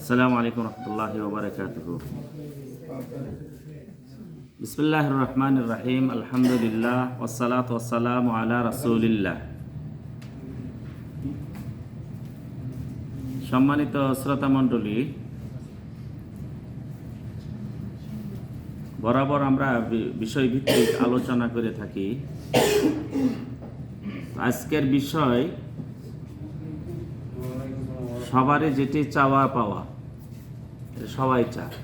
আসসালামু আলাইকুম রহমতুল্লাহি ওয়া বারাকাতুহু। বিসমিল্লাহির রহমানির রহিম। আলহামদুলিল্লাহ ওয়াসসালাতু ওয়াসসালামু আলা রাসূলিল্লাহ। সম্মানিত শ্রোতা মণ্ডলী, বরাবর আমরা বিষয়ভিত্তিক আলোচনা করে থাকি। আজকের বিষয় সবারই যেটি চাওয়া পাওয়া, সবাই চায়,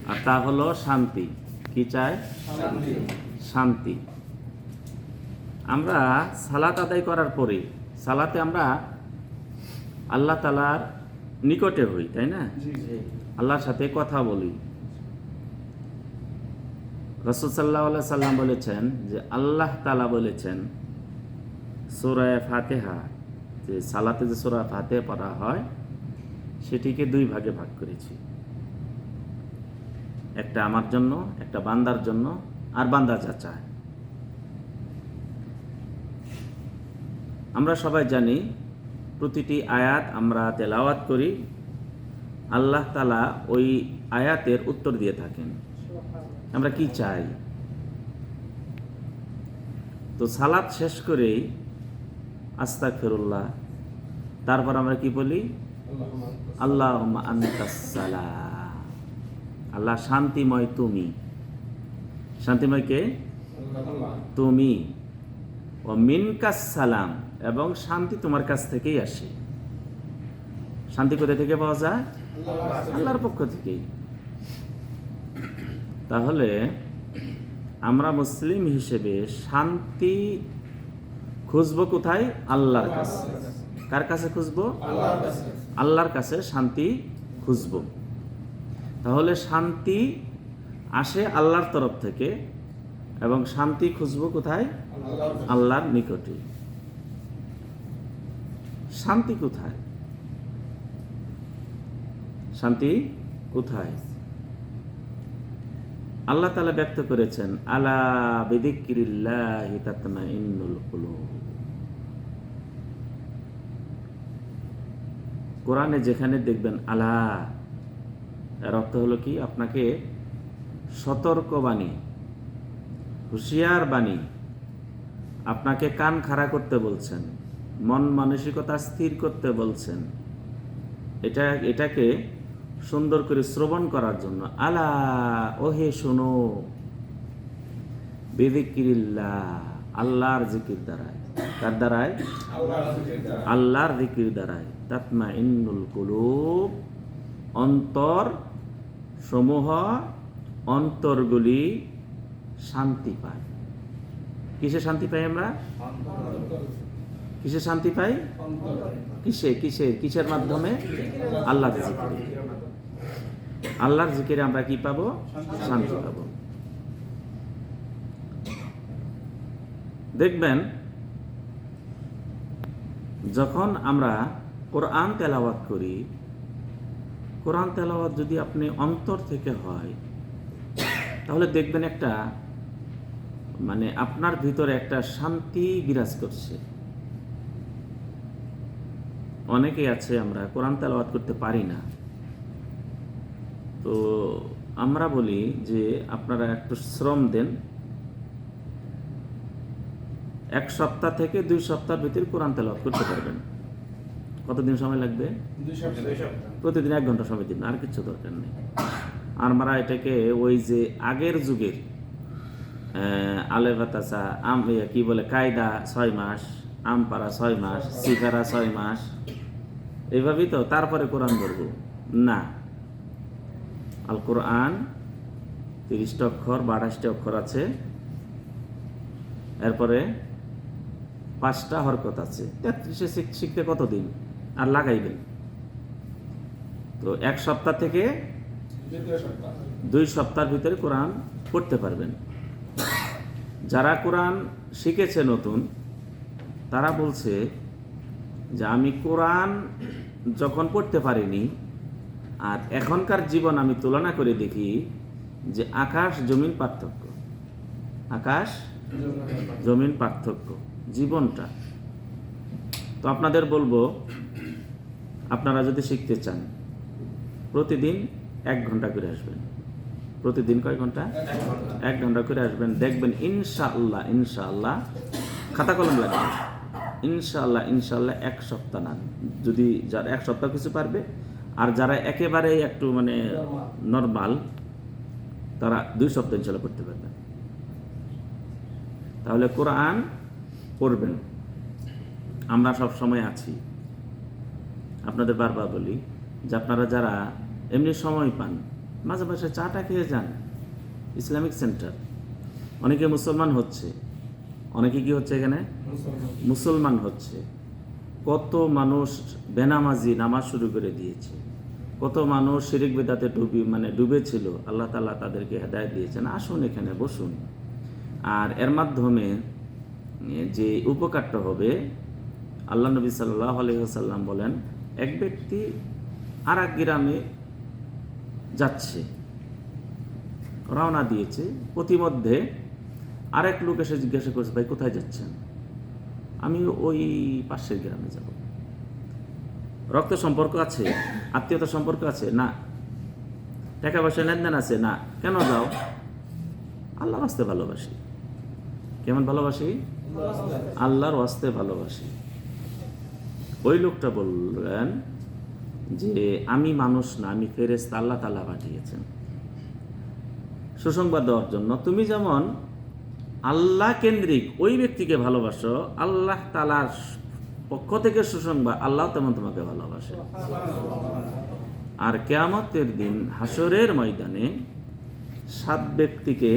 আর তা হলো শান্তি। কি চায়? শান্তি। আমরা সালাত আদায় করার পরে, সালাতে আমরা আল্লাহ তাআলার নিকটে হই, তাই না? আল্লাহর সাথে কথা বলি। রাসূল সাল্লাল্লাহু আলাইহি সাল্লাম বলেছেন যে আল্লাহ তাআলা বলেছেন সূরা ফাতিহা, যে সালাতে যে সূরা ফাতিহা পড়া হয় সেটিকে দুই ভাগে ভাগ করেছি। একটা আমার জন্য, একটা বান্দার জন্য, আর বান্দা যা চায়। আমরা সবাই জানি প্রতিটি আয়াত আমরা তেলাওয়াত করি, আল্লাহ তাআলা ওই আয়াতের উত্তর দিয়ে থাকেন। আমরা কি চাই? তো সালাত শেষ করেই আস্তাগফিরুল্লাহ, তারপর আমরা কি বলি? আল্লাহুম্মা আনতাস সালাম। আল্লাহ শান্তিময় তুমি। শান্তিময় কে? তুমি। ও মিনকাস সালাম, এবং শান্তি তোমার কাছ থেকেই আসে। শান্তি কোথা থেকে পাওয়া যায়? আল্লাহর পক্ষ থেকেই। তাহলে আমরা মুসলিম হিসেবে শান্তি খুঁজবো কোথায়? আল্লাহর কাছে। কার কাছে খুঁজবো? আল্লাহর কাছে শান্তি খুঁজবো। তাহলে শান্তি আসে আল্লাহর তরফ থেকে, এবং শান্তি খুঁজবো কোথায়? আল্লাহর নিকটে। শান্তি কোথায়? শান্তি কোথায়? আল্লাহ তাআলা ব্যক্ত করেছেন, আলা বিযিকরিল্লাহি তাতমাইন্নুল কুলুব। কোরআনে যেখানে দেখবেন আলা, এর অর্থ হলো কি? আপনাকে সতর্ক বাণী, হুঁশিয়ার বাণী, আপনাকে কান খাড়া করতে বলছেন, মন মানসিকতা স্থির করতে বলছেন, এটাকে সুন্দর করে শ্রবণ করার জন্য। আলা, ওহে শোনো, বিযিকরিল্লাহ, আল্লাহর জিকির দ্বারায়। কার দ্বারায়? আল্লাহর জিকির দ্বারায়। তাতমাইন্নুল কুলুব, অন্তর সমূহ, অন্তরগুলি শান্তি পায়। কিসে শান্তি পাই আমরা? কিসে শান্তি পাই? কিসের মাধ্যমে? আল্লাহর জিকিরে। আল্লাহর জিকিরে আমরা কি পাবো? শান্তি পাবো। দেখবেন, যখন আমরা কোরআন তেলাওয়াত করি, কোরআন তেলাওয়াত যদি আপনি অন্তর থেকে হয়, তাহলে দেখবেন একটা আপনার ভিতরে একটা শান্তি বিরাজ করছে। অনেকেই আছে আমরা কোরআন তেলাওয়াত করতে পারি না, তো আমরা বলি যে আপনারা একটু শ্রম দেন, 1 সপ্তাহ থেকে 2 সপ্তাহের ভিতরে কোরআন তেলাওয়াত করতে পারবেন। কতদিন সময় লাগবে? 2 সপ্তাহ। প্রতিদিন 1 ঘন্টা সময় দিন, আর কিছু দরকার নেই। আমরা এটাকে ওই যে আগের যুগের আলেবাতাসা কি বলে, কায়দা 6 মাস, আমপারা 6 মাস, সিকারা 6 মাস, এইভাবেই তো তারপরে কোরআন ধরবো না। আল কোরআন 30টা অক্ষর, 28টা অক্ষর আছে, এরপরে 5টা হরকত আছে। 33-এ শিখতে কতদিন আর লাগাইবেন? তো 1 সপ্তাহ থেকে 2 সপ্তাহের ভিতরে কোরআন পড়তে পারবেন। যারা কোরআন শিখেছে নতুন, তারা বলছে যে আমি কোরআন যখন পড়তে পারিনি আর এখনকার জীবন আমি তুলনা করে দেখি যে আকাশ জমিন পার্থক্য। আকাশ জমিন পার্থক্য জীবনটা। তো আপনাদের বলবো আপনারা যদি শিখতে চান প্রতিদিন 1 ঘন্টা করে আসবেন। প্রতিদিন কয় ঘন্টা? 1 ঘন্টা করে আসবেন। দেখবেন ইনশাআল্লাহ ইনশাআল্লাহ, খাতা কলম লাগবে, ইনশাআল্লাহ ইনশাআল্লাহ 1 সপ্তাহ না, যদি যারা 1 সপ্তাহ কিছু পারবে, আর যারা একেবারে একটু মানে নর্মাল তারা 2 সপ্তাহ ইনশাআল্লাহ করতে পারবেন। তাহলে কোরআন পড়বেন। আমরা সব সময় আছি। আপনাদের বারবার বলি যে আপনারা যারা এমনি সময় পান, মাঝে মাঝে চাটা খেয়ে যান। ইসলামিক সেন্টার, অনেকে মুসলমান হচ্ছে, অনেকে কি হচ্ছে এখানে মুসলমান হচ্ছে। কত মানুষ বেনামাজি নামাজ শুরু করে দিয়েছে, কত মানুষ শিরিক বিদআতে ডুবেছিল, আল্লাহ তাআলা তাদেরকে হেদায়েত দিয়েছেন। আসুন এখানে বসুন। আর এর মাধ্যমে যে উপকারটা হবে, আল্লাহ নবী সাল্লাল্লাহু আলাইহি ওয়াসাল্লাম বলেন, এক ব্যক্তি আর এক গ্রামে যাচ্ছে, রওনা দিয়েছে, প্রতিমধ্যে আরেক লোক এসে জিজ্ঞাসা করছে, ভাই কোথায় যাচ্ছেন? আমি ওই পাশের গ্রামে যাব। রক্ত সম্পর্ক আছে, আত্মীয়তা সম্পর্ক আছে? না। টাকা পয়সা লেনদেন আছে? না। কেন যাও? আল্লাহর ওয়াস্তে ভালোবাসি। কেমন ভালোবাসি? আল্লাহর ওয়াস্তে ভালোবাসি। ওই লোকটা বললেন যে আমি মানুষ না, আমি ফেরেশতা, আল্লাহ তাআলা পাঠিয়েছেন সুসংবাদ দেওয়ার জন্য। তুমি যেমন আল্লাহ কেন্দ্রিক ওই ব্যক্তিকে ভালোবাসো, আল্লাহ তাআলার পক্ষ থেকে সুসংবাদ, আল্লাহ তেমন তোমাকে ভালোবাসে। আর কিয়ামতের দিন হাসরের ময়দানে 7 ব্যক্তিকে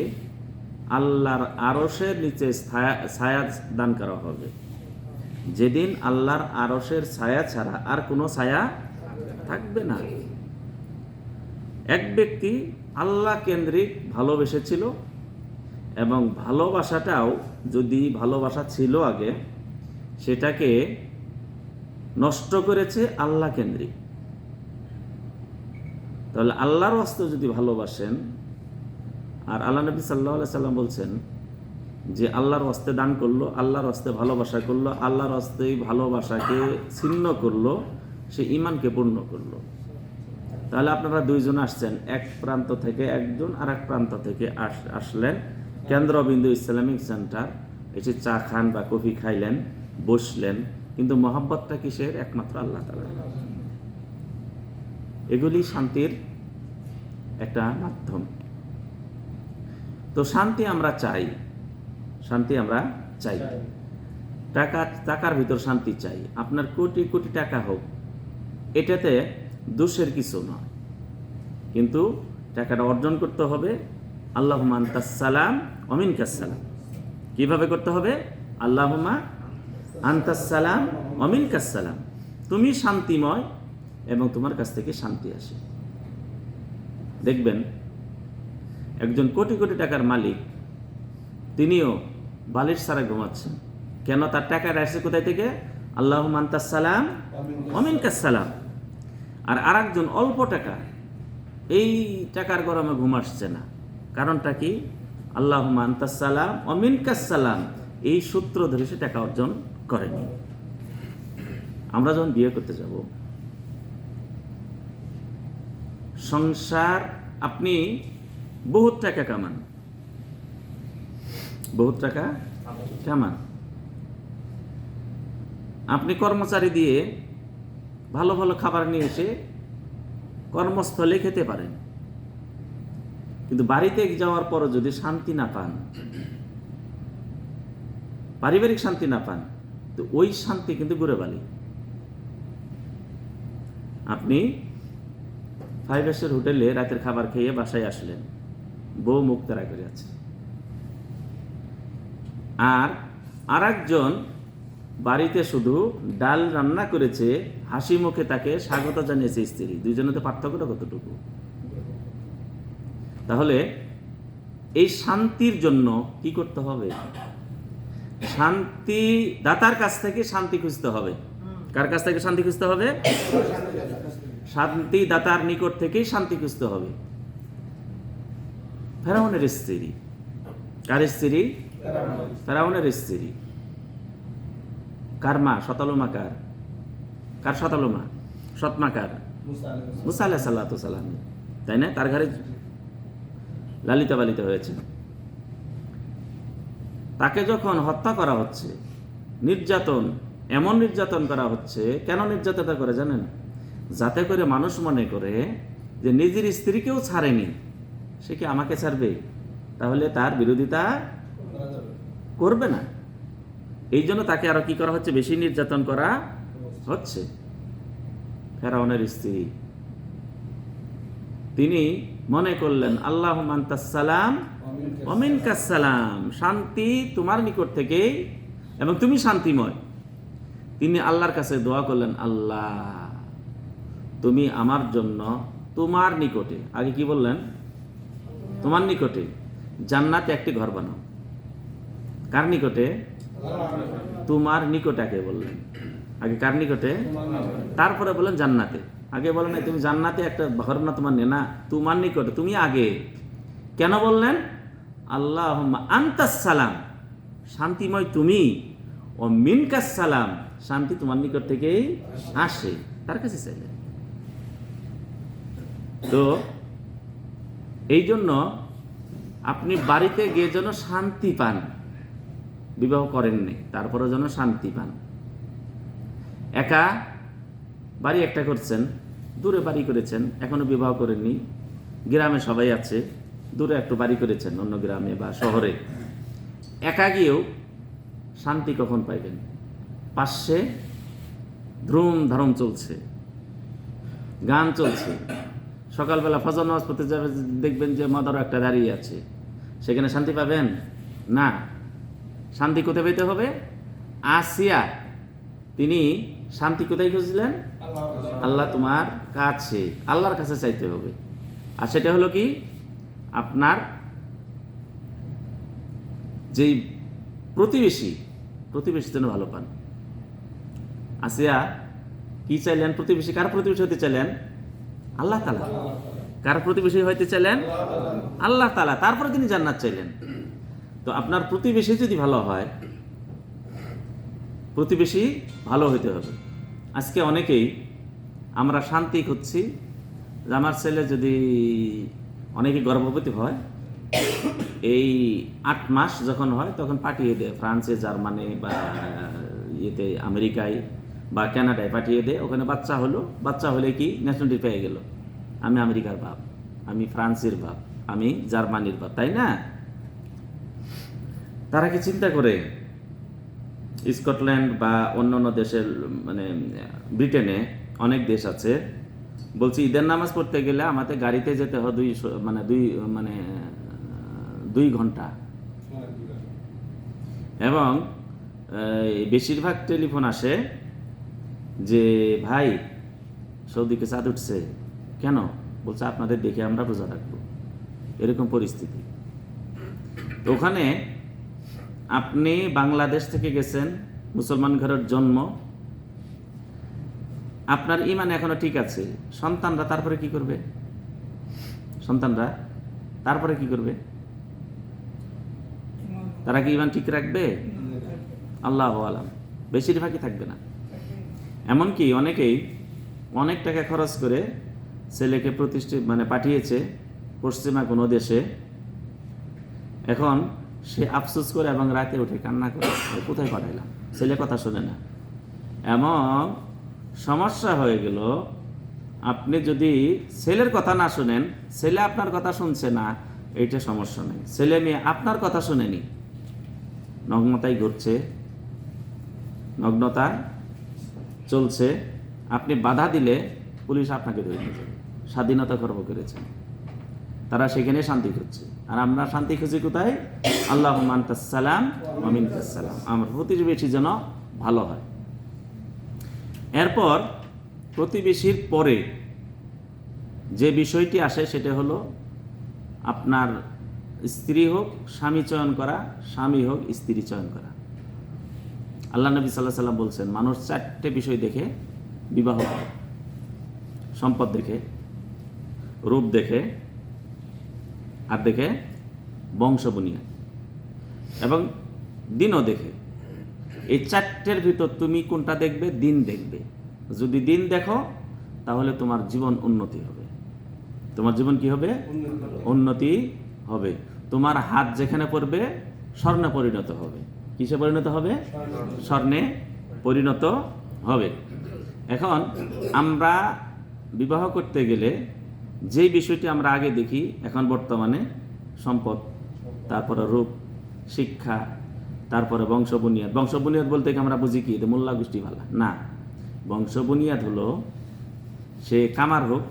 আল্লাহর আরশের নিচে ছায়া দান করা হবে, যেদিন আল্লাহর আরশের ছায়া ছাড়া আর কোনো ছায়া থাকবে না। এক ব্যক্তি আল্লাহ কেন্দ্রিক ভালোবেসেছিল, এবং ভালোবাসাটাও যদি ভালোবাসা ছিল আগে, সেটাকে নষ্ট করেছে আল্লাহ কেন্দ্রিক। তাহলে আল্লাহর ওয়াস্তে যদি ভালোবাসেন, আর আল্লাহ নবী সাল্লাল্লাহু আলাইহি সাল্লাম বলছেন যে আল্লাহর ওয়াস্তে দান করলো, আল্লাহর ওয়াস্তে ভালোবাসা করলো, আল্লাহর ওয়াস্তেই ভালোবাসাকে ছিন্ন করলো, সে ঈমানকে পূর্ণ করলো। তাহলে আপনারা 2 জন আসছেন, এক প্রান্ত থেকে একজন, আর এক প্রান্ত থেকে আসলেন কেন্দ্রবিন্দু ইসলামিক সেন্টার, এসে চা খান বা কফি খাইলেন, বসলেন, কিন্তু মহব্বতটা কিসের? একমাত্র আল্লাহ তাআলা। এগুলি শান্তির একটা মাধ্যম। তো শান্তি আমরা চাই, শান্তি আমরা চাই। টাকার ভিতর শান্তি চাই। আপনার কোটি কোটি টাকা হোক, এটাতে দোষের কিছু নয়, কিন্তু টাকাটা অর্জন করতে হবে আল্লাহুম্মা আনতাস সালাম ওয়া মিনকাস সালাম। কিভাবে করতে হবে? আল্লাহুম্মা আনতাস সালাম ওয়া মিনকাস সালাম। তুমি শান্তিময় এবং তোমার কাছ থেকে শান্তি আসে। দেখবেন একজন কোটি কোটি টাকার মালিক, তিনিও বালিশ ছাড়া ঘুমাচ্ছেন। কেন? তার টাকাটা আসছে কোথায় থেকে? আল্লাহুম্মা আনতাস সালাম ওয়া মিনকাস সালাম। আর আরেকজন অল্প টাকা, এই টাকার গরমে ঘুম আসছে না। কারণটা কি? আল্লাহুম্মা আনতাস সালাম ওয়া মিনকাস সালাম, এই সূত্র ধরে সে টাকা অর্জন করেনি। আমরা যখন বিয়ে করতে যাব, সংসার, আপনি বহুত টাকা কামান, বহুত টাকা কামান, আপনি কর্মচারী দিয়ে ভালো ভালো খাবার নিয়ে এসে কর্মস্থলে খেতে পারেন, কিন্তু বাড়িতে যাওয়ার পরও যদি শান্তি না পান, পারিবারিক শান্তি না পান, তো ওই শান্তি কিন্তু ঘুরে বালি। আপনি 5 স্টার হোটেলে রাতের খাবার খেয়ে বাসায় আসলেন, বউ মুখ তাড়া করে আছে, আর আরেকজন বাড়িতে শুধু ডাল রান্না করেছে, হাসি মুখে তাকে স্বাগত জানিয়েছে স্ত্রী। দুইজনের তো পার্থক্যটা কতটুকু? তাহলে এই শান্তির জন্য কি করতে হবে? শান্তি দাতার কাছ থেকে শান্তি খুঁজতে হবে। কার কাছ থেকে শান্তি খুঁজতে হবে? শান্তি দাতার নিকট থেকেই শান্তি খুঁজতে হবে। ফেরাউনের স্ত্রী, কার স্ত্রী? ফেরাউনের স্ত্রী। কার মা? শতালো মা। কার শতালো মা? সৎমাকার মুসা আলাইহিস সালাম, তাই না? তার ঘরে লালিতা পালিত হয়েছে। তাকে যখন হত্যা করা হচ্ছে, নির্যাতন, এমন নির্যাতন করা হচ্ছে, কেন নির্যাতনটা করে জানেন? যাতে করে মানুষ মনে করে যে নিজের স্ত্রীকেও ছাড়েনি, সে কি আমাকে ছাড়বে? তাহলে তার বিরোধিতা করবে না। এই জন্য তাকে আরো কি করা হচ্ছে? বেশি নির্যাতন করা হচ্ছে। ফেরাউনের স্ত্রী, তিনি মনে করলেন আল্লাহুম্মা আনতাস সালাম ওয়া মিনকাস সালাম, শান্তি তোমার নিকট থেকে এবং তুমি শান্তিময়। তিনি আল্লাহর কাছে দোয়া করলেন, আল্লাহ তুমি আমার জন্য তোমার নিকটে, আগে কি বললেন? তোমার নিকটে জান্নাতে একটি ঘর বানাও। কার নিকটে? তোমার নিকটে আগে বললেন, আগে কার নিকটে? তারপরে বললেন জান্নাতে। আগে বলেন না তুমি জান্নাতে একটা ঘর না তোমার না, তোমার নিকটে, তুমি আগে। কেন বললেন? আল্লাহুম্মা আনতাস সালাম, শান্তিময় তুমি, ও মিনকাস সালাম, শান্তি তোমার নিকট থেকেই আসে, তার কাছে চাইলেন। তো এই জন্য আপনি বাড়িতে গিয়ে যেন শান্তি পান, বিবাহ করেননি তারপরে যেন শান্তি পান। একা বাড়ি একটা করছেন, দূরে বাড়ি করেছেন, এখনো বিবাহ করেননি, গ্রামে সবাই আছে, দূরে একটু বাড়ি করেছেন অন্য গ্রামে বা শহরে, একা গিয়েও শান্তি কখন পাইবেন? পাশে ধ্রুম ধারম চলছে, গান চলছে, সকালবেলা ফজর নামাজ পড়তে যাবে, দেখবেন যে মাদারও একটা দাঁড়িয়ে আছে, সেখানে শান্তি পাবেন না। শান্তি কোথায় পেতে হবে? আসিয়া তিনি শান্তি কোথায় খুঁজলেন? আল্লাহ তোমার কাছে, আল্লাহর কাছে চাইতে হবে। আর সেটা হলো কি? আপনার যেই প্রতিবেশী যেন ভালো পান। আসিয়া কি চাইলেন? প্রতিবেশী, কার প্রতিবেশী হতে চাইলেন? আল্লাহ তাআলা। কার প্রতিবেশী হইতে চাইলেন? আল্লাহ তাআলা। তারপরে তিনি জান্নাত চাইলেন। তো আপনার প্রতিবেশী যদি ভালো হয়, প্রতিবেশী ভালো হইতে হবে। আজকে অনেকেই আমরা শান্তি খুঁজছি, যে আমার ছেলে যদি, অনেকে গর্ভবতী হয়, এই 8 মাস যখন হয় তখন পাঠিয়ে দেয় ফ্রান্সে, জার্মানি বা ইয়েতে আমেরিকায় বা কানাডায় পাঠিয়ে দেয়। ওখানে বাচ্চা হলো, বাচ্চা হলে কি ন্যাশনালিটি পেয়ে গেল, আমি আমেরিকার বাপ, আমি ফ্রান্সের বাপ, আমি জার্মানির বাপ, তাই না? তারা কি চিন্তা করে স্কটল্যান্ড বা অন্যান্য দেশের, মানে ব্রিটেনে অনেক দেশ আছে, বলছি ঈদের নামাজ পড়তে গেলে আমাদের গাড়িতে যেতে হয় 2 ঘন্টা, এবং বেশিরভাগ টেলিফোন আসে যে ভাই সৌদিকে চাঁদ উঠছে, কেন? বলছে আপনাদের দেখে আমরা রোজা রাখবো, এরকম পরিস্থিতি। তো ওখানে আপনি বাংলাদেশ থেকে গেছেন, মুসলমান ঘরের জন্ম, আপনার ঈমান এখনো ঠিক আছে, সন্তানরা তারপরে কি করবে? সন্তানরা তারপরে কি করবে? তারা কি ঈমান ঠিক রাখবে? আল্লাহু আলাম, বেশিরভাগই থাকবে না। এমনকি অনেকেই অনেক টাকা খরচ করে ছেলেকে পাঠিয়েছে পশ্চিমা কোনো দেশে, এখন সে আফসোস করে এবং রাতে উঠে কান্না করে, কোথায় পাঠাইলাম, ছেলে কথা শোনে না। এমন সমস্যা হয়ে গেল, আপনি যদি ছেলের কথা না শুনেন, ছেলে আপনার কথা শুনছে না, এইটা সমস্যা নেই। ছেলে মেয়ে আপনার কথা শুনেনি, নগ্নতায় ঘুরছে, নগ্নতা চলছে, আপনি বাধা দিলে পুলিশ আপনাকে ধরে নিয়ে যাবে। স্বাধীনতা খর্ব করেছেন, তারা সেখানে শান্তি খুঁজছে। আর আমরা শান্তি খুঁজি কোথায়? আল্লাহুম্মা আনতাস সালাম ওয়া মিনকাস সালাম, আমার প্রতিবেশী যেন ভালো হয়। এরপর প্রতিবেশীর পরে যে বিষয়টি আসে সেটা হলো আপনার স্ত্রী হোক স্বামী চয়ন করা, স্বামী হোক স্ত্রী চয়ন করা। আল্লাহ নবী সাল্লাল্লাহু আলাইহি সাল্লাম বলছেন, মানুষ 4টে বিষয় দেখে বিবাহ করে: সম্পদ দেখে, রূপ দেখে, আর দেখে বংশ বুনিয়া, এবং দিনও দেখে। এই 4টের ভিতর তুমি কোনটা দেখবে? দিন দেখবে। যদি দিন দেখো তাহলে তোমার জীবন উন্নতি হবে। তোমার জীবন কি হবে? উন্নতি হবে। তোমার হাত যেখানে পড়বে স্বর্ণে পরিণত হবে। কিসে পরিণত হবে? স্বর্ণে পরিণত হবে। এখন আমরা বিবাহ করতে গেলে যেই বিষয়টি আমরা আগে দেখি, এখন বর্তমানে সম্পদ, তারপরে রূপ, শিক্ষা, তারপরে বংশবুনিয়াদ। বংশবুনিয়াদ বলতে আমরা বুঝি কি? মোল্লা গোষ্ঠী ভালা না। বংশবুনিয়াদ হলো সে কামার হোক,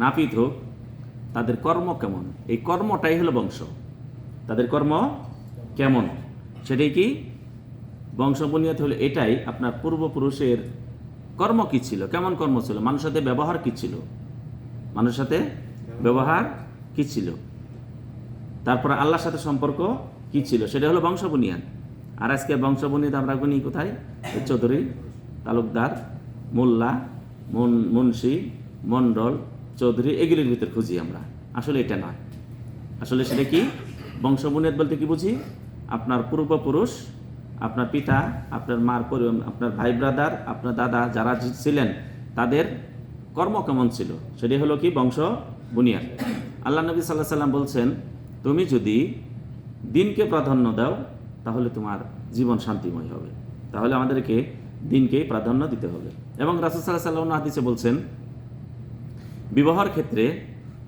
নাপিত হোক, তাদের কর্ম কেমন, এই কর্মটাই হলো বংশ। তাদের কর্ম কেমন সেটাই কি বংশবুনিয়াদ হলো। এটাই আপনার পূর্বপুরুষের কর্ম কি ছিল, কেমন কর্ম ছিল, মানুষের সাথে ব্যবহার কি ছিল, মানুষের সাথে ব্যবহার কি ছিল, তারপরে আল্লাহর সাথে সম্পর্ক কি ছিল, সেটা হলো বংশবুনিয়াদ। আর আজকে বংশবুনিয়াদ আমরা গুনি কোথায়? চৌধুরী, তালুকদার, মোল্লা, মুন্সি, মণ্ডল, চৌধুরী, এগুলির ভিতর খুঁজি আমরা। আসলে এটা নয়। আসলে সেটা কি? বংশবুনিয়াদ বলতে কি বুঝি? আপনার পূর্বপুরুষ, আপনার পিতা, আপনার মার আপনার ভাই ব্রাদার, আপনার দাদা যারা ছিলেন তাদের কর্ম কেমন ছিল, সেটাই হলো কি বংশবুনিয়াদ। আল্লাহ নবী সাল্লাল্লাহু আলাইহি সাল্লাম বলছেন, তুমি যদি দিনকে প্রাধান্য দাও তাহলে তোমার জীবন শান্তিময় হবে। তাহলে আমাদেরকে দিনকেই প্রাধান্য দিতে হবে। এবং রাসূল সাল্লাল্লাহু আলাইহি ওয়াসাল্লাম হাদিসে বলছেন, বিবাহের ক্ষেত্রে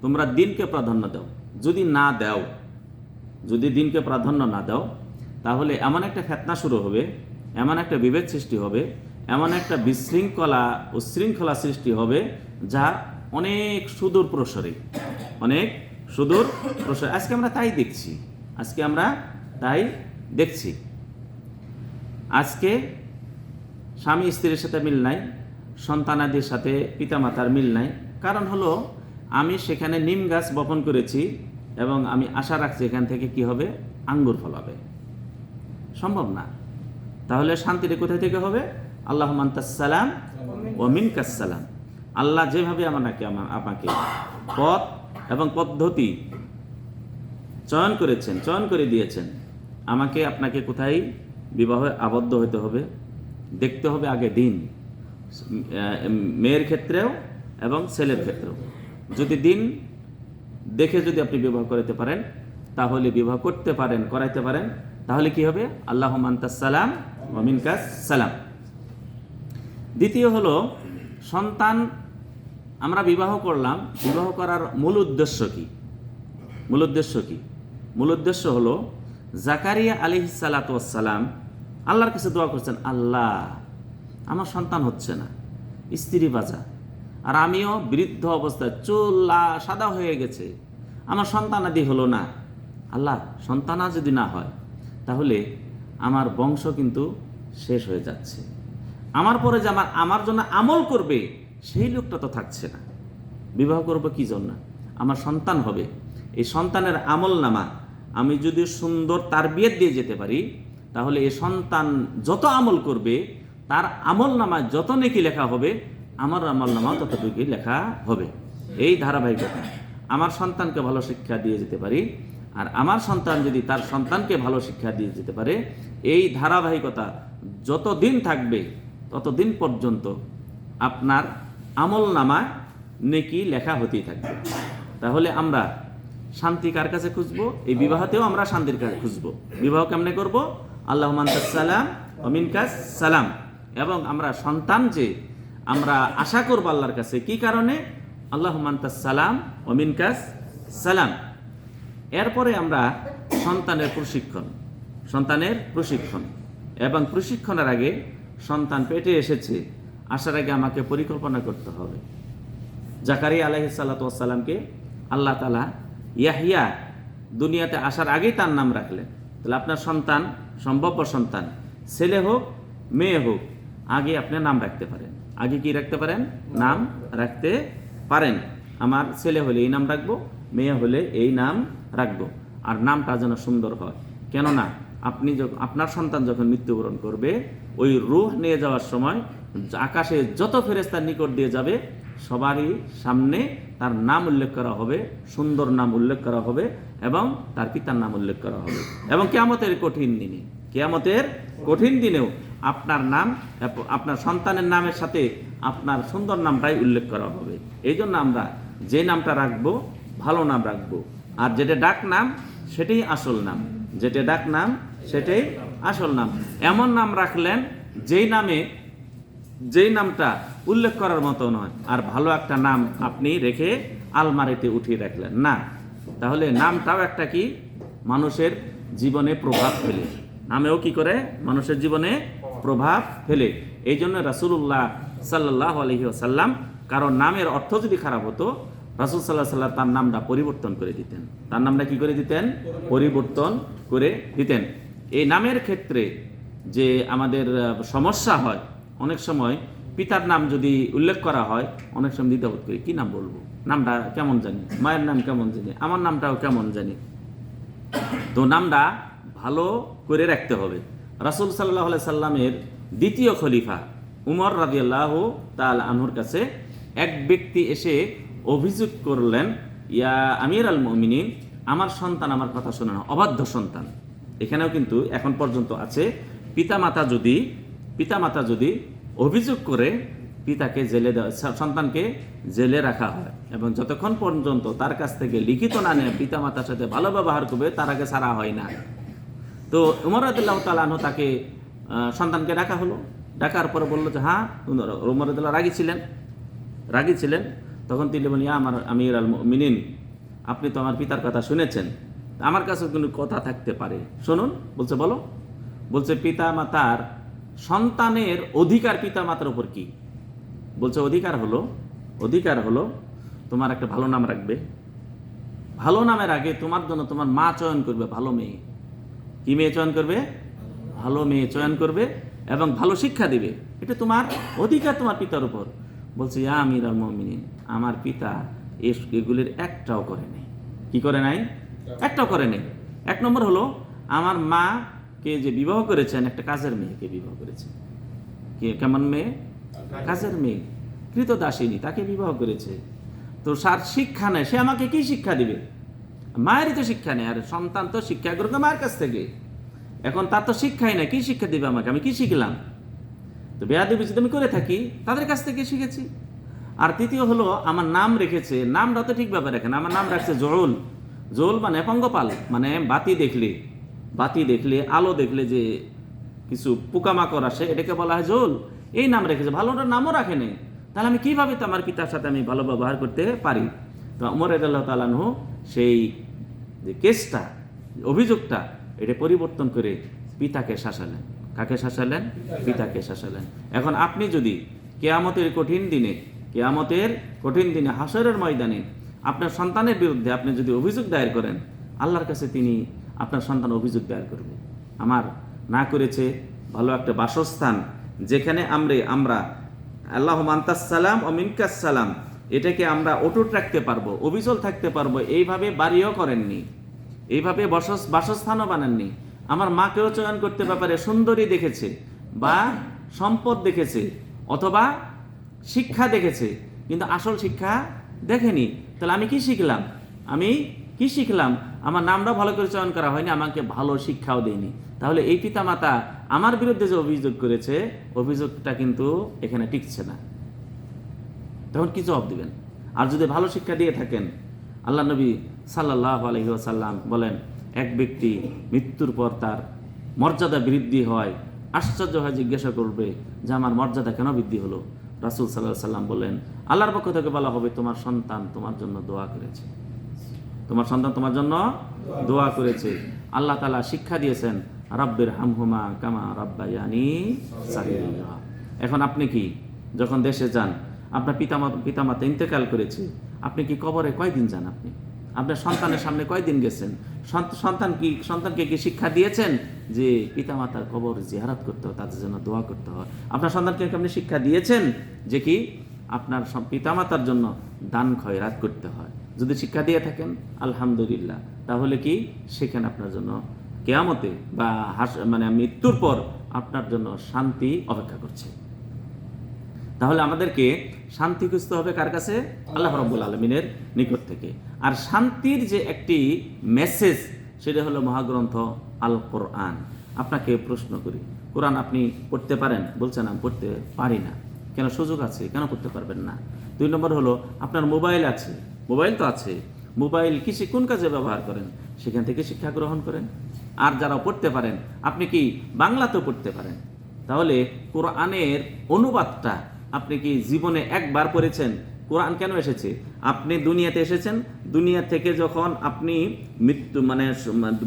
তোমরা দিনকে প্রাধান্য দাও। যদি না দাও, যদি দিনকে প্রাধান্য না দাও, তাহলে এমন একটা ফিতনা শুরু হবে, এমন একটা বিভেদ সৃষ্টি হবে, এমন একটা বিশৃঙ্খলা ও শৃঙ্খলা সৃষ্টি হবে যা অনেক সুদূর প্রসারী, অনেক সুদূর প্রসারী। আজকে আমরা তাই দেখছি। আজকে স্বামী স্ত্রীর সাথে মিল নাই, সন্তানাদির সাথে পিতামাতার মিল নাই। কারণ হলো আমি সেখানে নিম গাছ বপন করেছি এবং আমি আশা রাখছি এখান থেকে কি হবে? আঙ্গুর ফলাবে। সম্ভব না। তাহলে শান্তিটা কোথায় থেকে হবে? আল্লাহুম্মা আনতাস সালাম ওয়া মিনকাস সালাম। আল্লাহ যেভাবে আমাকে পথ এবং পদ্ধতি চয়ন করে দিয়েছেন, আমাকে আপনাকে কোথায় বিবাহে আবদ্ধ হতে হবে? দেখতে হবে আগে দিন, মেয়ের ক্ষেত্রেও এবং ছেলের ক্ষেত্রেও। যদি দিন দেখে যদি আপনি বিবাহ করাতে পারেন, তাহলে বিবাহ করাইতে পারেন, তাহলে কি হবে? আল্লাহুম্মা আনতাস সালাম ওয়া মিনকাস সালাম। দ্বিতীয় হলো সন্তান। আমরা বিবাহ করলাম, বিবাহ করার মূল উদ্দেশ্য কি? মূল উদ্দেশ্য হলো জাকারিয়া আলাইহিস সালাতু ওয়াস সালাম আল্লাহর কাছে দোয়া করছেন, আল্লাহ আমার সন্তান হচ্ছে না, স্ত্রী বাজা, আর আমিও বৃদ্ধ অবস্থায়, চুল সাদা হয়ে গেছে, আমার সন্তানাদি হলো না। আল্লাহ সন্তান যদি না হয় তাহলে আমার বংশ কিন্তু শেষ হয়ে যাচ্ছে। আমার পরে যে আমার জন্য আমল করবে সেই লোকটা তো থাকছে না। বিবাহ করবো কি জন্য? আমার সন্তান হবে। এই সন্তানের আমল নামা আমি যদি সুন্দর তারবিয়ত দিয়ে যেতে পারি, তাহলে এই সন্তান যত আমল করবে তার আমল নামায় যত নেকি লেখা হবে, আমার আমল নামাও ততটুকু লেখা হবে। এই ধারাবাহিকতা। আমার সন্তানকে ভালো শিক্ষা দিয়ে যেতে পারি, আর আমার সন্তান যদি তার সন্তানকে ভালো শিক্ষা দিয়ে যেতে পারে, এই ধারাবাহিকতা যতদিন থাকবে ততদিন পর্যন্ত আপনার আমল নামায় নেকি লেখা হতেই থাকবে। তাহলে আমরা শান্তি কার কাছে খুঁজবো? এই বিবাহতেও আমরা শান্তির কাছে খুঁজবো। বিবাহ কেমনে করবো? আল্লাহুম্মা আনতাস সালাম ওয়া মিনকাস সালাম। এবং আমরা সন্তান যে আমরা আশা করবো আল্লাহর কাছে, কি কারণে? আল্লাহুম্মা আনতাস সালাম ওয়া মিনকাস সালাম। এরপরে আমরা সন্তানের প্রশিক্ষণ এবং প্রশিক্ষণের আগে সন্তান পেটে এসেছে, আসার আগে আমাকে পরিকল্পনা করতে হবে। জাকারিয়া আলাইহিস সালাতু ওয়াস সালামকে আল্লাহ তাআলা ইয়াহইয়া দুনিয়াতে আসার আগেই তার নাম রাখলেন। তাহলে আপনার সন্তান, সম্ভাব্য সন্তান, ছেলে হোক মেয়ে হোক, আগে আপনি নাম রাখতে পারেন। আগে কি রাখতে পারেন? নাম রাখতে পারেন। আমার ছেলে হলে এই নাম রাখবো, মেয়ে হলে এই নাম রাখবো। আর নামটা যেন সুন্দর হয়। কেননা আপনার সন্তান যখন মৃত্যুবরণ করবে, ওই রূহ নিয়ে যাওয়ার সময় আকাশে যত ফেরেশতার নিকট দিয়ে যাবে, সবারই সামনে তার নাম উল্লেখ করা হবে, সুন্দর নাম উল্লেখ করা হবে এবং তার পিতার নাম উল্লেখ করা হবে। এবং কিয়ামতের কঠিন দিনেও আপনার নাম, আপনার সন্তানের নামের সাথে আপনার সুন্দর নামটাই উল্লেখ করা হবে। এই জন্য আমরা যে নামটা রাখবো ভালো নাম রাখবো, আর যেটা ডাক নাম সেটাই আসল নাম, যেটা ডাক নাম সেটাই আসল নাম। এমন নাম রাখলেন যেই নামটা উল্লেখ করার মতো নয়, আর ভালো একটা নাম আপনি রেখে আলমারিতে উঠিয়ে রাখলেন না, তাহলে নামটাও একটা কি মানুষের জীবনে প্রভাব ফেলে, নামেও কি করে মানুষের জীবনে প্রভাব ফেলে। এই জন্য রাসূলুল্লাহ সাল্লাল্লাহু আলাইহি ওয়াসাল্লাম কারণ নামের অর্থ যদি খারাপ হতো, রাসূল সাল্লাল্লাহু আলাইহি ওয়াসাল্লাম তার নামটা পরিবর্তন করে দিতেন। তার নামটা কি করে দিতেন? পরিবর্তন করে দিতেন। এই নামের ক্ষেত্রে যে আমাদের সমস্যা হয়, অনেক সময় পিতার নাম যদি উল্লেখ করা হয়, অনেক সময় দ্বিধাবোধ করি, কি নাম বলবো, নামটা কেমন জানি, মায়ের নাম কেমন জানি, আমার নামটাও কেমন জানি। তো নামটা ভালো করে রাখতে হবে। রাসূল সাল্লাল্লাহু আলাইহি সাল্লামের দ্বিতীয় খলিফা উমর রাদিয়াল্লাহু তাআলা আনহুর কাছে এক ব্যক্তি এসে অভিযোগ করলেন, ইয়া আমির আল মুমিনিন, আমার সন্তান আমার কথা শোনে না, অবাধ্য সন্তান। এখানেও কিন্তু এখন পর্যন্ত আছে, পিতামাতা যদি অভিযোগ করে পিতাকে জেলে দেওয়া, সন্তানকে জেলে রাখা হয়, এবং যতক্ষণ পর্যন্ত তার কাছ থেকে লিখিত না নেয় পিতামাতার সাথে ভালো ব্যবহার করবে, তার আগে ছাড়া হয় না। তো উমর রাদিয়াল্লাহু তাআলা আনহু তাকে সন্তানকে ডাকা হলো, ডাকার পরে বললো যে হ্যাঁ, উমর রাদিয়াল্লাহু রাগী ছিলেন। তখন তিনি বলেন, ইয়া আমার আমির আল মুমিনিন, আপনি তো আমার পিতার কথা শুনেছেন, আমার কাছেও কিন্তু কথা থাকতে পারে, শুনুন। বলছে বলো। বলছে পিতা মাতার, সন্তানের অধিকার পিতা মাতার উপর কি? বলছে অধিকার হলো তোমার একটা ভালো নাম রাখবে, ভালো নামের আগে তোমার জন্য তোমার মা চয়ন করবে ভালো মেয়ে। কি মেয়ে চয়ন করবে? ভালো মেয়ে চয়ন করবে, এবং ভালো শিক্ষা দিবে। এটা তোমার অধিকার তোমার পিতার উপর। বলছে ইয়া আমির আল মুমিনিন, আমার পিতা এগুলির একটাও করে নাই। কি করে নাই? একটাও করে নাই। এক নম্বর হলো, আমার মাকে যে বিবাহ করেছেন, একটা কাজের মেয়েকে বিবাহ করেছেন। কেমন মেয়ে? কাজের মেয়ে, কৃতদাসিনী, তাকে বিবাহ করেছে। তো তার শিক্ষা নেই, সে আমাকে কি শিক্ষা দিবে? মায়েরই তো শিক্ষা নেই, আর সন্তান তো শিক্ষা গ্রহণ মায়ের কাছ থেকে। এখন তার তো শিক্ষাই না, কি শিক্ষা দিবে আমাকে? আমি কি শিখলাম? তো বেয়াদবি যদি আমি করে থাকি, তাদের কাছ থেকে শিখেছি। আর তৃতীয় হলো, আমার নাম রেখেছে, নামটা তো ঠিকভাবে রাখেন। আমার নাম রাখছে জোল মানে পঙ্গপাল, মানে বাতি দেখলে আলো দেখলে যে কিছু পোকামাকড় আসে, এটাকে বলা হয় জোল। এই নাম রেখেছে, ভালোটার নামও রাখে নেই। তাহলে আমি কিভাবে তো আমার পিতার সাথে আমি ভালো ব্যবহার করতে পারি? তো উমর রাদিয়াল্লাহু তাআলা আনহু সেই যে কেসটা, অভিযোগটা, এটা পরিবর্তন করে পিতাকে শাসালেন। কাকে শাসালেন? পিতাকে শাসালেন। এখন আপনি যদি কিয়ামতের কঠিন দিনে হাসরের ময়দানে আপনার সন্তানের বিরুদ্ধে আপনি যদি অভিযোগ দায়ের করেন, আল্লাহর কাছে তিনি আপনার সন্তান অভিযোগ দায়ের করবে, আমার না করেছে ভালো একটা বাসস্থান, যেখানে আমরা আল্লাহুম্মা আনতাস সালাম ওয়া মিনকাস সালাম, এটাকে আমরা অটুট রাখতে পারবো, অবিচল থাকতে পারবো, এইভাবে বাড়িও করেননি, এইভাবে বাসস্থানও বানাননি। আমার মাকেও চয়ন করতে ব্যাপারে সুন্দরী দেখেছে, বা সম্পদ দেখেছে, অথবা শিক্ষা দেখেছে, কিন্তু আসল শিক্ষা দেখেনি। তাহলে আমি কি শিখলাম? আমার নামটাও ভালো করে চয়ন করা হয়নি, আমাকে ভালো শিক্ষাও দেয়নি। তাহলে এই পিতামাতা আমার বিরুদ্ধে যে অভিযোগ করেছে, অভিযোগটা কিন্তু এখানে টিকছে না। তখন কি জবাব দিবেন? আর যদি ভালো শিক্ষা দিয়ে থাকেন, আল্লাহ নবী সাল্লাল্লাহু আলাইহি ওয়াসাল্লাম বলেন, এক ব্যক্তি মৃত্যুর পর তার মর্যাদা বৃদ্ধি হয়, আশ্চর্য হয়, জিজ্ঞাসা করবে যে আমার মর্যাদা কেন বৃদ্ধি হলো? রাসূল সাল্লাল্লাহু আলাইহি ওয়াসাল্লাম বলেন, আল্লাহর পক্ষ থেকে বলা হবে, তোমার সন্তান তোমার জন্য দোয়া করেছে, তোমার সন্তান তোমার জন্য দোয়া করেছে। আল্লাহ তাআলা শিক্ষা দিয়েছেন, রাব্বির হামহুমা কামা রাব্বায়ানি সাগীরা। এখন আপনি কি যখন দেশে যান, আপনার পিতামাতা ইন্তেকাল করেছে, আপনি কি কবরে কয়দিন যান? আপনি আপনার সন্তানের সামনে কয়দিন গেছেন? সন্তানকে কি শিক্ষা দিয়েছেন যে পিতামাতার কবর জিয়ারত করতে হয়, তাদের জন্য দোয়া করতে হয়? আপনার সন্তানকে আপনি শিক্ষা দিয়েছেন যে কি আপনার পিতামাতার জন্য দান খয়রাত করতে হয়? যদি শিক্ষা দিয়ে থাকেন, আলহামদুলিল্লাহ, তাহলে কি সেখানে আপনার জন্য কিয়ামতে বা মৃত্যুর পর আপনার জন্য শান্তি অপেক্ষা করছে। তাহলে আমাদেরকে শান্তি খুঁজতে হবে কার কাছে? আল্লাহ রাব্বুল আলামিনের নিকট থেকে। আর শান্তির যে একটি মেসেজ, সেটা হলো মহাগ্রন্থ আল কোরআন। আপনাকে প্রশ্ন করি, কোরআন আপনি পড়তে পারেন? বলছেন আমি পড়তে পারি না। কেন? সুযোগ আছে, কেন করতে পারবেন না? 2 নম্বর হলো আপনার মোবাইল আছে, মোবাইল তো আছে, মোবাইল কোন কাজে ব্যবহার করেন? সেখান থেকে শিক্ষা গ্রহণ করেন। আর যারা পড়তে পারেন, আপনি কি বাংলাতেও পড়তে পারেন? তাহলে কোরআনের অনুবাদটা আপনি কি জীবনে একবার পড়েছেন? কোরআন কেন এসেছে? আপনি দুনিয়াতে এসেছেন, দুনিয়া থেকে যখন আপনি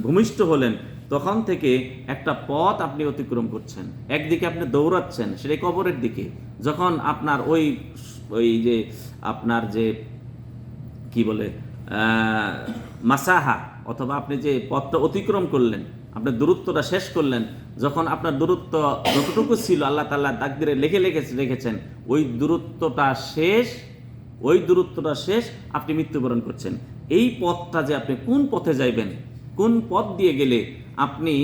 ভূমিষ্ঠ হলেন, তখন থেকে একটা পথ আপনি অতিক্রম করছেন। একদিকে আপনি দৌড়াচ্ছেন, সেটা কবরের দিকে। যখন আপনার ওই যে আপনার যে কি বলে মাসাহা, অথবা আপনি যে পথটা অতিক্রম করলেন, আপনি দূরত্বটা শেষ করলেন, যখন আপনার দূরত্ব যতটুকু ছিল আল্লাহ তাআলা তাকদীরে রেখেছেন, ওই দূরত্বটা শেষ, আপনি মৃত্যুবরণ করছেন। এই পথটা যে আপনি কোন পথে যাইবেন, কোন পথ দিয়ে গেলে আপনি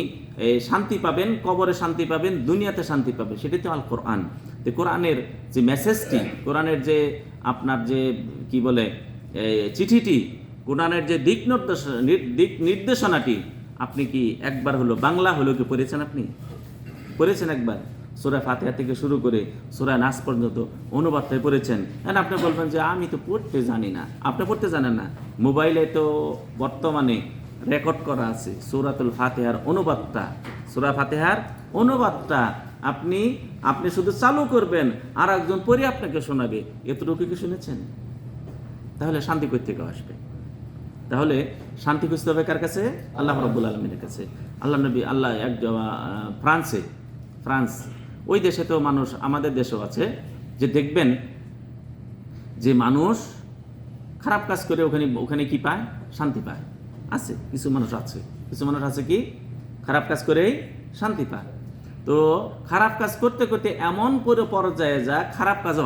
শান্তি পাবেন, কবরে শান্তি পাবেন, দুনিয়াতে শান্তি পাবেন, সেটাই তো আল কোরআন। তো কোরআনের যে মেসেজটি, কোরআনের যে আপনার যে কি বলে চিঠিটি, কোরআনের যে দিক নির্দেশনাটি আপনি কি একবার হলো বাংলা হলো কি পড়েছেন? আপনি পড়েছেন একবার? সূরা ফাতিহা থেকে শুরু করে সূরা নাস পর্যন্ত অনুবাদটাই পড়েছেন। আর আপনি বলবেন যে আমি তো পড়তে জানি না। আপনি পড়তে জানেন না? মোবাইলে তো বর্তমানে রেকর্ড করা আছে সূরাতুল ফাতিহার অনুবাদটা। সূরা ফাতিহার অনুবাদটা আপনি শুধু চালু করবেন, আর একজন পড়ে আপনাকে শোনাবে। এতটুকু কি শুনেছেন? তাহলে শান্তি কই থেকে আসবে? তাহলে শান্তি খুঁজতে হবে কার কাছে? আল্লাহ রাব্বুল আলামিনের কাছে। ফ্রান্স, ওই দেশে তো মানুষ, আমাদের দেশেও আছে, যে দেখবেন যে মানুষ খারাপ কাজ করে ওখানে কি পায়? শান্তি পায়। আছে কিছু মানুষ আছে কি খারাপ কাজ করেই শান্তি পায়। তো খারাপ কাজ করতে করতে এমন পর্যায়ে খারাপ কাজও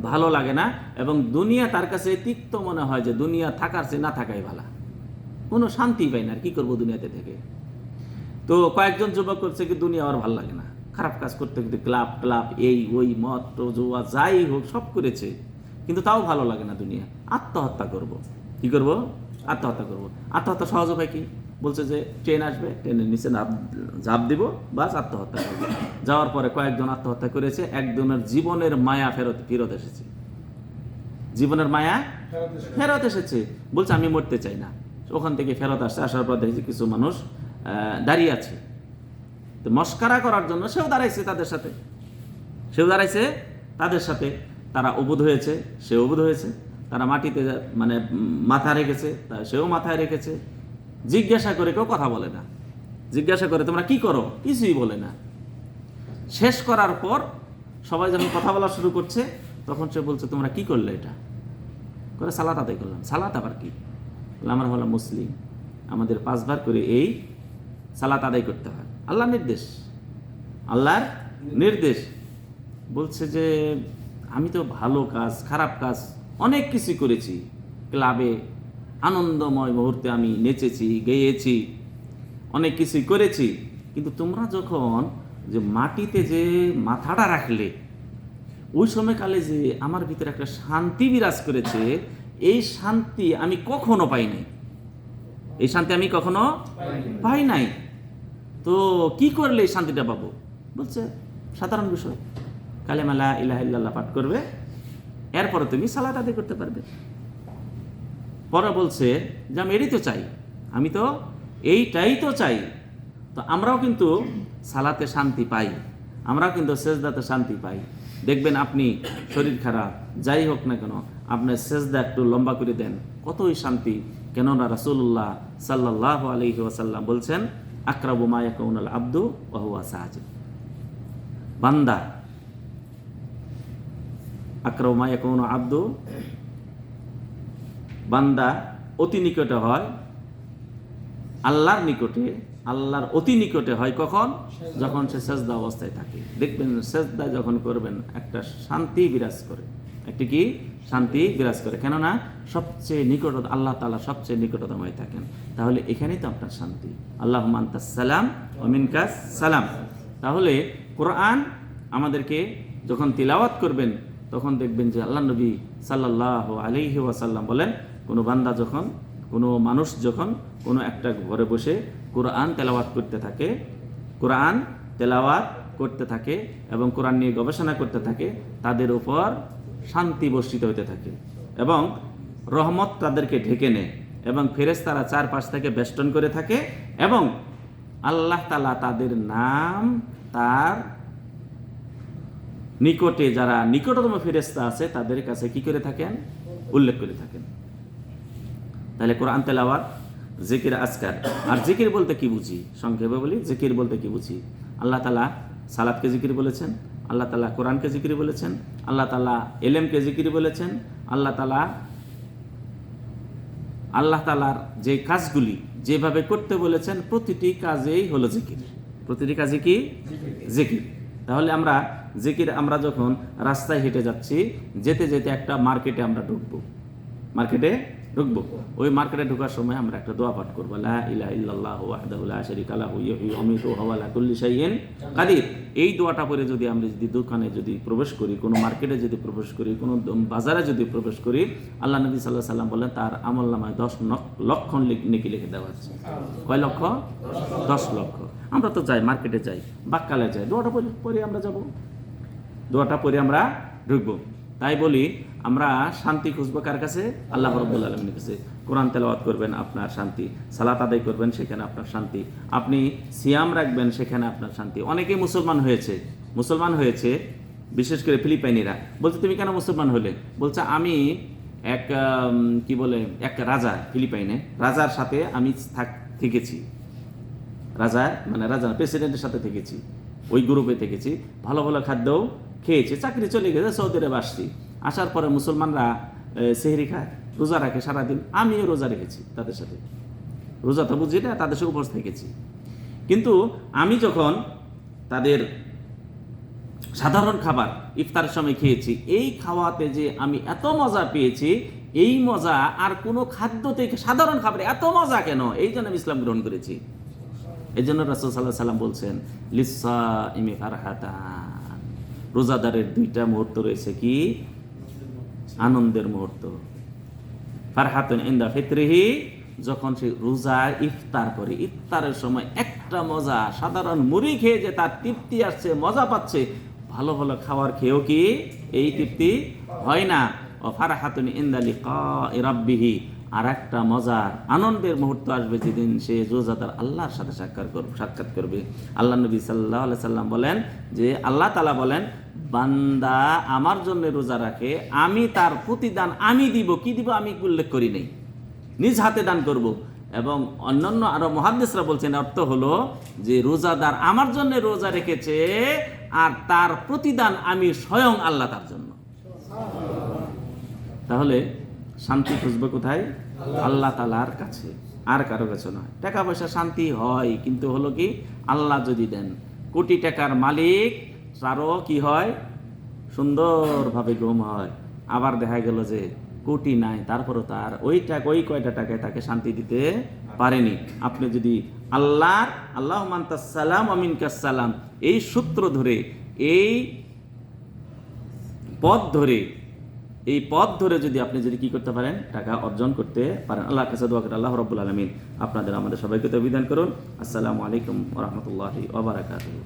ভালো লাগে না, এবং দুনিয়া তার কাছে তিক্ত মনে হয়, যে দুনিয়া থাকার চেয়ে না থাকাই ভালো। কোনো শান্তি পায় না, আর কি করবো দুনিয়াতে থেকে। তো কয়েকজন যুবক করছে কি দুনিয়া আর ভালো লাগে না, খারাপ কাজ করতে করতে ক্লাব এই ওই মদ জুয়া যাই হোক সব করেছে, কিন্তু তাও ভালো লাগে না দুনিয়া। আত্মহত্যা করব। কি করব? আত্মহত্যা করব। আত্মহত্যা সহজ উপায় কি? বলছে যে ট্রেন আসবে, ট্রেনের নিচে ঝাঁপ দিব, বাস আত্মহত্যা করবো। যাওয়ার পরে কয়েকজন আত্মহত্যা করেছে, একজনের জীবনের মায়া ফেরত এসেছে। জীবনের মায়া ফেরত এসেছে, বলছে আমি মরতে চাই না। ওখান থেকে ফেরত আসছে, আসার পর দেখেছি কিছু মানুষ দাঁড়িয়ে আছে। তো মস্কারা করার জন্য সেও দাঁড়াইছে তাদের সাথে, তারা অবুধ হয়েছে, সে অবুধ হয়েছে। তারা মাটিতে মাথা রেখেছে, সেও মাথায় রেখেছে। জিজ্ঞাসা করে কেউ কথা বলে না। জিজ্ঞাসা করে তোমরা কি করো? কিছুই বলে না। শেষ করার পর সবাই যখন কথা বলা শুরু করছে, তখন সে বলছে তোমরা কি করলে? এটা করে সালাত আদায় করলাম। সালাত আবার কি? আমরা হলাম মুসলিম, আমাদের 5 বার করে এই সালাত আদায় করতে হয়। আল্লাহর নির্দেশ। বলছে যে আমি তো ভালো কাজ, খারাপ কাজ অনেক কিছু করেছি। ক্লাবে আনন্দময় মুহূর্তে আমি নেচেছি, গেয়েছি, অনেক কিছুই করেছি, কিন্তু তোমরা যখন যে মাটিতে যে মাথাটা রাখলে, ওই সময়কালে যে আমার ভিতরে একটা শান্তি বিরাজ করেছে, এই শান্তি আমি কখনো পাই নাই। তো কি করলে এই শান্তিটা পাবো? বলছে সাধারণ বিষয়, কালেমা লা ইলাহা ইল্লাল্লাহ পাঠ করবে, এরপরে তুমি সালাত আদায় করতে পারবে। পরে বলছে যে আমি এইটাই তো চাই। তো আমরাও কিন্তু সালাতে শান্তি পাই, আমরাও কিন্তু সেজদাতে শান্তি পাই। দেখবেন আপনি শরীর খারাপ যাই হোক না কেন, আপনার সেজদা একটু লম্বা করে দেন, কতই শান্তি। কেননা রাসূলুল্লাহ সাল্লাল্লাহু আলাইহি ওয়াসাল্লাম বলছেন আকরাবু মা ইয়াকুনুল আবদু ওয়া হুয়া সাজিদ। বান্দা অতি নিকটে হয় আল্লাহর অতি নিকটে হয় কখন? যখন সে সেজদা অবস্থায় থাকে। দেখবেন সেজদা যখন করবেন একটা শান্তি বিরাজ করে, শান্তি বিরাজ করে। কেননা সবচেয়ে নিকট আল্লাহ তাআলা সবচেয়ে নিকটতম হয়ে থাকেন। তাহলে এখানেই তো আপনার শান্তি। আল্লাহুম্মা আনতাস সালাম ওয়া মিনকাস সালাম। তাহলে কোরআন আমাদেরকে যখন তিলাওয়াত করবেন, তখন দেখবেন যে আল্লাহ নবী সাল্লাল্লাহু আলাইহি ওয়াসাল্লাম বলেন, কোনো মানুষ যখন কোনো একটা ঘরে বসে কোরআন তেলাওয়াত করতে থাকে, কোরআন তেলাওয়াত করতে থাকে এবং কোরআন নিয়ে গবেষণা করতে থাকে, তাদের উপর শান্তি বর্ষিত হতে থাকে এবং রহমত তাদেরকে ঢেকে নেয় এবং ফেরেশতারা চারপাশ থেকে বেষ্টন করে থাকে এবং আল্লাহ তাআলা তাদের নাম তার নিকটে যারা নিকটতম ফেরেশতা আছে তাদের কাছে কি করে থাকেন, উল্লেখ করে থাকেন। তাহলে কোরআন তেলাওয়াত, জিকির, আজকার। আর জিকির বলতে কি বুঝি, সংক্ষেপে বলি, জিকির বলতে কি বুঝি। আল্লাহ তাআলা সালাতকে জিকির বলেছেন, আল্লাহ তাআলা কোরআনকে জিকির বলেছেন, আল্লাহ তাআলা এলেমকে জিকির বলেছেন, আল্লাহ তাআলার যে কাজগুলি যেভাবে করতে বলেছেন প্রতিটি কাজেই হলো জিকির। প্রতিটি কাজে কি জিকির। তাহলে আমরা জিকির, আমরা যখন রাস্তায় হেঁটে যাচ্ছি, যেতে যেতে একটা মার্কেটে আমরা ঢুকবো, ওই মার্কেটে ঢোকার সময় আমরা একটা দোয়া পাঠ করবো, লা ইলাহা ইল্লাল্লাহু ওয়াহদাহু লা শারীকা লাহু ইহয়ী ওয়া ইয়ুমীতু ওয়া হুয়া আলা কুল্লি শাইইন কাদির। এই দোয়াটা পড়ে যদি আমরা দোকানে প্রবেশ করি, কোনো মার্কেটে যদি প্রবেশ করি, কোনো বাজারে যদি প্রবেশ করি, আল্লাহ নবী সাল্লাল্লাহু আলাইহি সাল্লাম বলেন তার আমলনামায় 10 লক্ষ নেকি লিখে দেওয়া হচ্ছে। কয় লক্ষ? 10 লক্ষ। আমরা তো যাই, মার্কেটে যাই, বাক্কালে যাই, দোয়াটা পড়ে আমরা যাব, দোয়াটা পড়ে আমরা ঢুকবো। তাই বলি, আমরা শান্তি খুঁজবো কার কাছে? আল্লাহ রাব্বুল আলামিনের কাছে। কোরআন তেলাওয়াত করবেন, আপনার শান্তি। সালাত আদায় করবেন, সেখানে আপনার শান্তি। আপনি সিয়াম রাখবেন, সেখানে আপনার শান্তি। অনেকেই মুসলমান হয়েছে, বিশেষ করে ফিলিপাইনিরা। বলছে তুমি কেন মুসলমান হলে? বলছে আমি এক রাজা, ফিলিপাইনে রাজার সাথে আমি থেকেছি, রাজা প্রেসিডেন্টের সাথে থেকেছি, ওই গ্রুপে থেকেছি, ভালো ভালো খাদ্যও খেয়েছে, চাকরি চলে গেছে, সৌদি আরবে আসছি। আসার পরে মুসলমানরা সেহরি খায়, রোজা রাখে সারাদিন, আমিও রোজা রেখেছি তাদের সাথে, রোজা তো বুঝি না, তাদের সাথে উপস্থিত থেকেছি। কিন্তু আমি যখন তাদের সাধারণ খাবার ইফতারের সময় খেয়েছি, এই খাওয়াতে যে আমি এত মজা পেয়েছি, এই মজা আর কোনো খাদ্য থেকে, সাধারণ খাবারে এত মজা কেন, এই জন্য আমি ইসলাম গ্রহণ করেছি। এই জন্য রাসূল সাল্লাল্লাহু আলাইহি ওয়াসাল্লাম বলছেন, লিসসাইমি ফারহাতান, রোজাদারের 2টা মুহূর্ত রয়েছে, কি আনন্দের মুহূর্ত। ফারহাতুন ইনদা ফিতরিহি, যখন সে রোজা ইফতার করে, ইফতারের সময় একটা মজা, সাধারণ মুড়ি খেয়ে যে তার তৃপ্তি আসছে, মজা পাচ্ছে, ভালো ভালো খাবার খেয়েও কি এই তৃপ্তি হয় না। ও ফারহাতুন ইনদা লিকাই রাব্বিহি, আর একটা মজার আনন্দের মুহূর্ত আসবে যেদিন সে রোজাদার আল্লাহর সাথে সাক্ষাৎ করবে। আল্লাহ নবী সাল্লাল্লাহু আলাইহি সাল্লাম বলেন যে আল্লাহ তাআলা বলেন, বান্দা আমার জন্য রোজা রাখে, আমি তার প্রতিদান আমি দিব। কি দিব আমি উল্লেখ করি নাই, নিজ হাতে দান করব। এবং অন্যান্য আরো মুহাদ্দিসরা বলছেন, অর্থ হলো যে রোজাদার আমার জন্য রোজা রেখেছে, আর তার প্রতিদান আমি স্বয়ং আল্লাহ তার জন্য। তাহলে শান্তি খুঁজবে কোথায়? আল্লাহ তাআলার কাছে, আর কারো কাছে নয়। টাকা পয়সা শান্তি হয়, কিন্তু হলো কি, আল্লাহ যদি দেন, কোটি টাকার মালিক, তারও কি হয়, সুন্দরভাবে ঘুম হয়। আবার দেখা গেল যে কোটি নাই, তারপরও তার ওই কয়টা টাকায় তাকে শান্তি দিতে পারেনি। আপনি যদি আল্লাহুম্মা আনতাস সালাম ওয়া মিনকাস সালাম, এই সূত্র ধরে, এই পথ ধরে যদি আপনি কি করতে পারেন, টাকা অর্জন করতে পারেন। আল্লাহর কাছে দোয়া করে আল্লাহ রাব্বুল আলামিন আমাদের সবাইকে তৌফিক দান করুন। আসসালামু আলাইকুম ওয়া রাহমাতুল্লাহি ওয়া বারাকাতুহু।